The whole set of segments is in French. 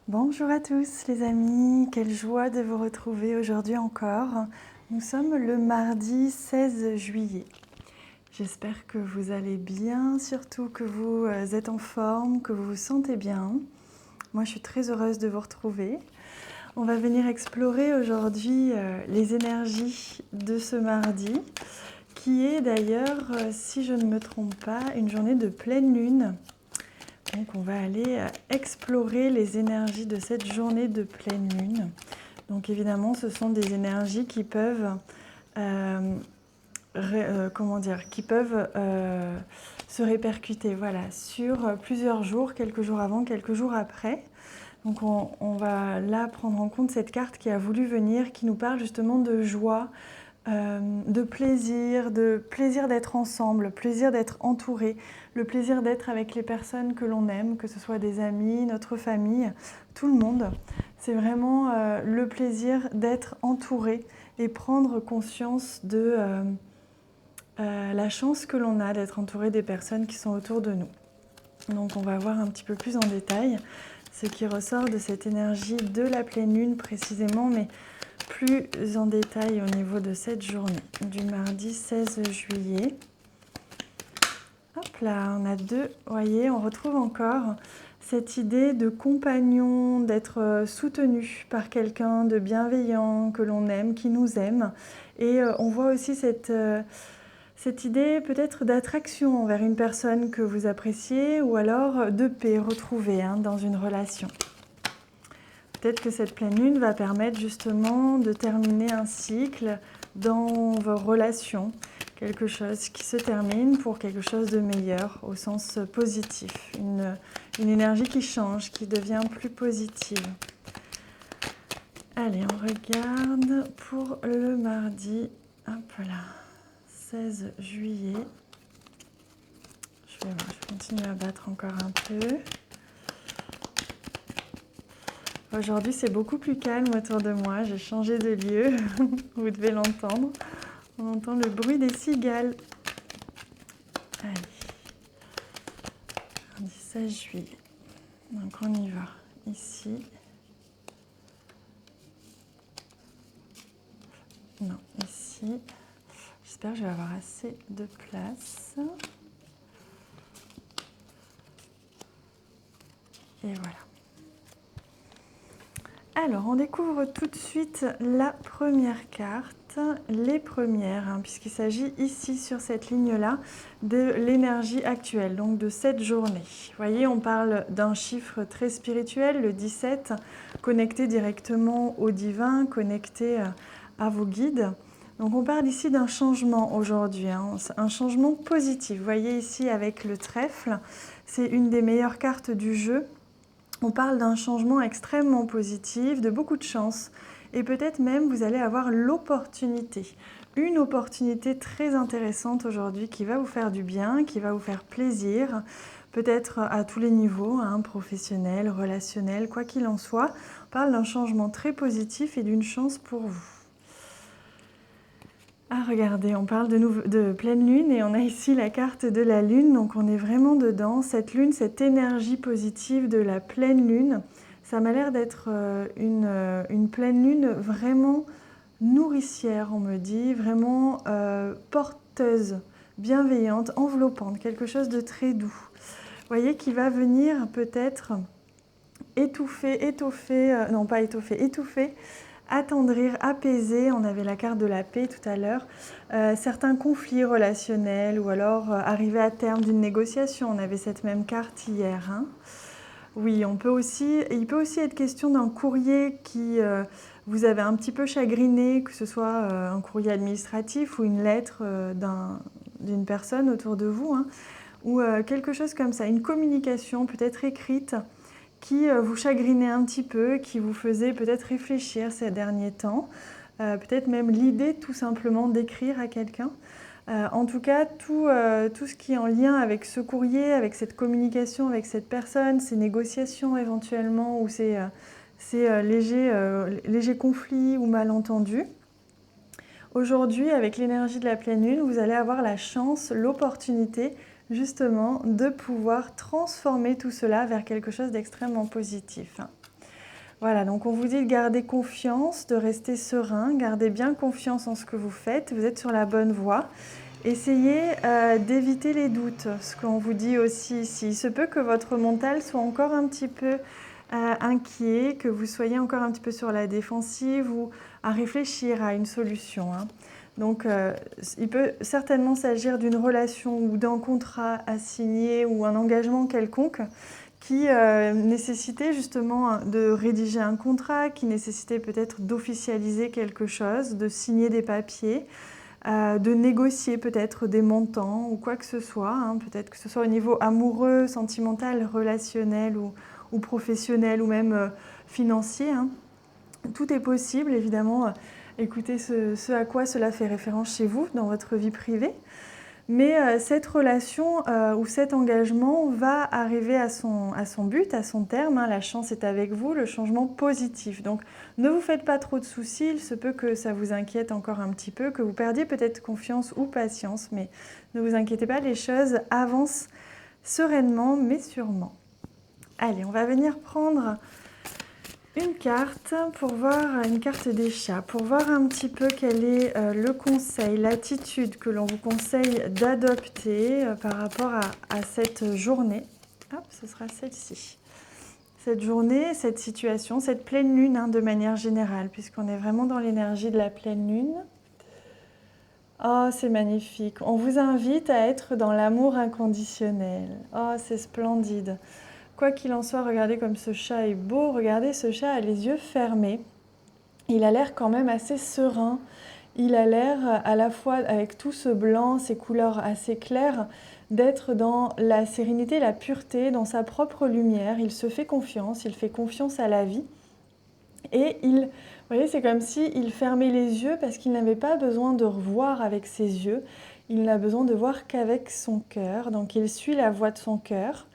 Bonjour à tous les amis, quelle joie de vous retrouver aujourd'hui encore. Nous sommes le mardi 16 juillet. J'espère que vous allez bien, surtout que vous êtes en forme, que vous vous sentez bien. Moi je suis très heureuse de vous retrouver. On va venir explorer aujourd'hui les énergies de ce mardi, qui est d'ailleurs, si je ne me trompe pas, une journée de pleine lune. Donc on va aller explorer les énergies de cette journée de pleine lune. Donc évidemment, ce sont des énergies qui peuvent, se répercuter sur plusieurs jours, quelques jours avant, quelques jours après. Donc on va là prendre en compte cette carte qui a voulu venir, qui nous parle justement de joie, de plaisir d'être ensemble, plaisir d'être entouré, le plaisir d'être avec les personnes que l'on aime, que ce soit des amis, notre famille, tout le monde. C'est vraiment le plaisir d'être entouré et prendre conscience de la chance que l'on a d'être entouré des personnes qui sont autour de nous. Donc on va voir un petit peu plus en détail ce qui ressort de cette énergie de la pleine lune précisément, mais plus en détail au niveau de cette journée du mardi 16 juillet. Hop là, on a deux, vous voyez, on retrouve encore cette idée de compagnon, d'être soutenu par quelqu'un de bienveillant, que l'on aime, qui nous aime. Et on voit aussi cette idée peut-être d'attraction envers une personne que vous appréciez ou alors de paix retrouvée dans une relation. Peut-être que cette pleine lune va permettre justement de terminer un cycle dans vos relations, quelque chose qui se termine pour quelque chose de meilleur au sens positif, une énergie qui change, qui devient plus positive. Allez, on regarde pour le mardi, hop là, 16 juillet. Je vais continuer à battre encore un peu. Aujourd'hui, c'est beaucoup plus calme autour de moi. J'ai changé de lieu. Vous devez l'entendre. On entend le bruit des cigales. Allez. Lundi 16 juillet. Donc, on y va. Ici. Non, ici. J'espère que je vais avoir assez de place. Et voilà. Alors, on découvre tout de suite la première carte, les premières, puisqu'il s'agit ici, sur cette ligne-là, de l'énergie actuelle, donc de cette journée. Vous voyez, on parle d'un chiffre très spirituel, le 17, connecté directement au divin, connecté à vos guides. Donc, on parle ici d'un changement aujourd'hui, un changement positif. Vous voyez ici avec le trèfle, c'est une des meilleures cartes du jeu. On parle d'un changement extrêmement positif, de beaucoup de chance, et peut-être même vous allez avoir l'opportunité, une opportunité très intéressante aujourd'hui qui va vous faire du bien, qui va vous faire plaisir, peut-être à tous les niveaux, professionnel, relationnel, quoi qu'il en soit. On parle d'un changement très positif et d'une chance pour vous. Ah, regardez, on parle de pleine lune et on a ici la carte de la lune, donc on est vraiment dedans. Cette lune, cette énergie positive de la pleine lune, ça m'a l'air d'être une pleine lune vraiment nourricière, on me dit, vraiment porteuse, bienveillante, enveloppante, quelque chose de très doux. Vous voyez, qui va venir peut-être étouffer, attendrir, apaiser, on avait la carte de la paix tout à l'heure, certains conflits relationnels ou alors arriver à terme d'une négociation, on avait cette même carte hier. Oui, il peut aussi être question d'un courrier qui vous avez un petit peu chagriné, que ce soit un courrier administratif ou une lettre d'une personne autour de vous, ou quelque chose comme ça, une communication peut-être écrite, qui vous chagrinait un petit peu, qui vous faisait peut-être réfléchir ces derniers temps, peut-être même l'idée tout simplement d'écrire à quelqu'un. En tout cas, tout ce qui est en lien avec ce courrier, avec cette communication avec cette personne, ces négociations éventuellement, ou ces légers conflits ou malentendus. Aujourd'hui, avec l'énergie de la pleine lune, vous allez avoir la chance, l'opportunité justement de pouvoir transformer tout cela vers quelque chose d'extrêmement positif. Voilà, donc on vous dit de garder confiance, de rester serein, gardez bien confiance en ce que vous faites, vous êtes sur la bonne voie. Essayez d'éviter les doutes, ce qu'on vous dit aussi ici. Il se peut que votre mental soit encore un petit peu inquiet, que vous soyez encore un petit peu sur la défensive ou à réfléchir à une solution, hein. Donc il peut certainement s'agir d'une relation ou d'un contrat à signer ou un engagement quelconque qui nécessitait justement de rédiger un contrat, qui nécessitait peut-être d'officialiser quelque chose, de signer des papiers, de négocier peut-être des montants ou quoi que ce soit, hein, peut-être que ce soit au niveau amoureux, sentimental, relationnel ou professionnel ou même financier, hein. Tout est possible, évidemment. Écoutez ce à quoi cela fait référence chez vous, dans votre vie privée. Mais cette relation ou cet engagement va arriver à son but, à son terme, hein. La chance est avec vous, le changement positif. Donc ne vous faites pas trop de soucis, il se peut que ça vous inquiète encore un petit peu, que vous perdiez peut-être confiance ou patience, mais ne vous inquiétez pas, les choses avancent sereinement mais sûrement. Allez, on va venir prendre une carte pour voir, une carte des chats, pour voir un petit peu quel est le conseil, l'attitude que l'on vous conseille d'adopter par rapport à cette journée. Hop, ce sera celle-ci. Cette journée, cette situation, cette pleine lune, hein, de manière générale, puisqu'on est vraiment dans l'énergie de la pleine lune. Oh, c'est magnifique. On vous invite à être dans l'amour inconditionnel. Oh, c'est splendide. Quoi qu'il en soit, regardez comme ce chat est beau. Regardez, ce chat a les yeux fermés. Il a l'air quand même assez serein. Il a l'air à la fois, avec tout ce blanc, ces couleurs assez claires, d'être dans la sérénité, la pureté, dans sa propre lumière. Il se fait confiance, il fait confiance à la vie. Et vous voyez, c'est comme s'il fermait les yeux parce qu'il n'avait pas besoin de revoir avec ses yeux. Il n'a besoin de voir qu'avec son cœur. Donc il suit la voix de son cœur.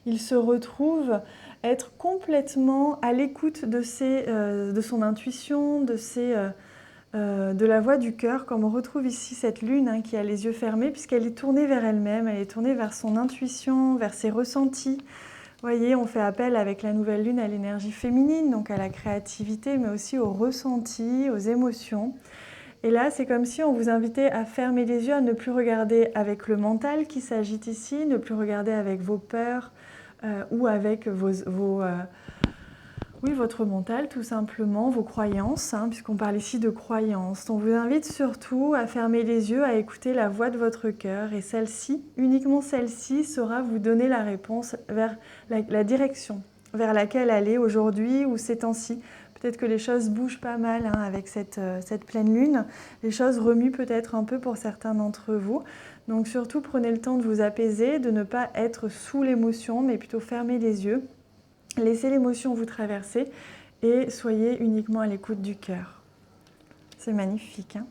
Il se retrouve être complètement à l'écoute de son intuition, de la voix du cœur, comme on retrouve ici cette lune, hein, qui a les yeux fermés, puisqu'elle est tournée vers elle-même, elle est tournée vers son intuition, vers ses ressentis. Vous voyez, on fait appel avec la nouvelle lune à l'énergie féminine, donc à la créativité, mais aussi aux ressentis, aux émotions. Et là, c'est comme si on vous invitait à fermer les yeux, à ne plus regarder avec le mental qui s'agite ici, ne plus regarder avec vos peurs ou avec votre mental, tout simplement, vos croyances, hein, puisqu'on parle ici de croyances. On vous invite surtout à fermer les yeux, à écouter la voix de votre cœur, et celle-ci, uniquement celle-ci, saura vous donner la réponse vers la direction vers laquelle aller aujourd'hui ou ces temps-ci. Peut-être que les choses bougent pas mal, hein, avec cette pleine lune. Les choses remuent peut-être un peu pour certains d'entre vous. Donc surtout, prenez le temps de vous apaiser, de ne pas être sous l'émotion, mais plutôt fermer les yeux. Laissez l'émotion vous traverser et soyez uniquement à l'écoute du cœur. C'est magnifique, hein ?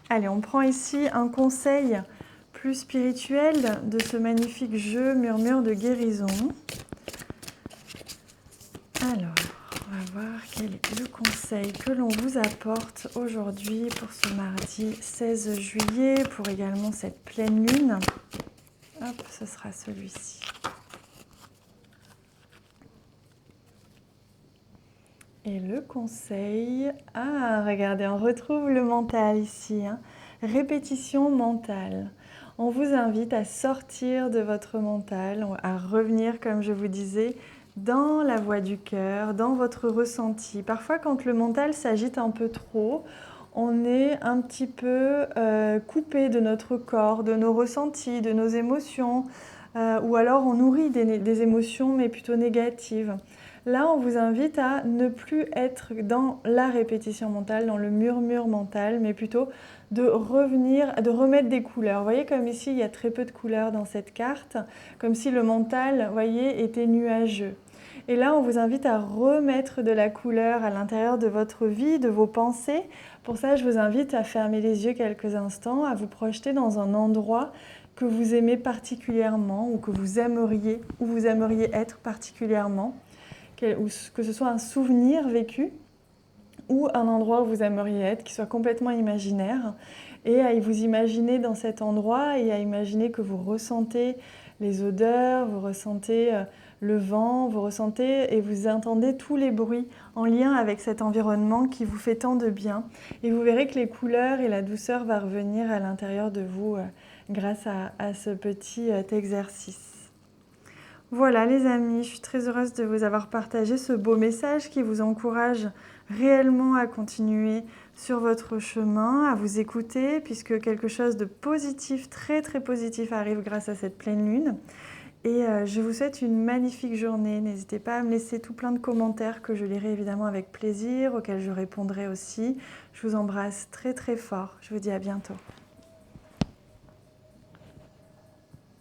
Allez, on prend ici un conseil plus spirituel de ce magnifique jeu Murmure de guérison. Alors, on va voir quel est le conseil que l'on vous apporte aujourd'hui pour ce mardi 16 juillet, pour également cette pleine lune. Hop, ce sera celui-ci. Et le conseil, regardez, on retrouve le mental ici, hein. Répétition mentale. On vous invite à sortir de votre mental, à revenir, comme je vous disais, dans la voix du cœur, dans votre ressenti. Parfois, quand le mental s'agite un peu trop, on est un petit peu coupé de notre corps, de nos ressentis, de nos émotions, ou alors on nourrit des émotions, mais plutôt négatives. Là, on vous invite à ne plus être dans la répétition mentale, dans le murmure mental, mais plutôt de revenir, de remettre des couleurs. Vous voyez, comme ici, il y a très peu de couleurs dans cette carte, comme si le mental, vous voyez, était nuageux. Et là, on vous invite à remettre de la couleur à l'intérieur de votre vie, de vos pensées. Pour ça, je vous invite à fermer les yeux quelques instants, à vous projeter dans un endroit que vous aimez particulièrement ou que vous aimeriez être particulièrement. Que ce soit un souvenir vécu ou un endroit où vous aimeriez être, qui soit complètement imaginaire, et à vous imaginer dans cet endroit et à imaginer que vous ressentez les odeurs, vous ressentez le vent, vous ressentez et vous entendez tous les bruits en lien avec cet environnement qui vous fait tant de bien. Et vous verrez que les couleurs et la douceur vont revenir à l'intérieur de vous grâce à ce petit exercice. Voilà les amis, je suis très heureuse de vous avoir partagé ce beau message qui vous encourage réellement à continuer sur votre chemin, à vous écouter, puisque quelque chose de positif, très très positif arrive grâce à cette pleine lune. Et je vous souhaite une magnifique journée. N'hésitez pas à me laisser tout plein de commentaires que je lirai évidemment avec plaisir, auxquels je répondrai aussi. Je vous embrasse très très fort. Je vous dis à bientôt.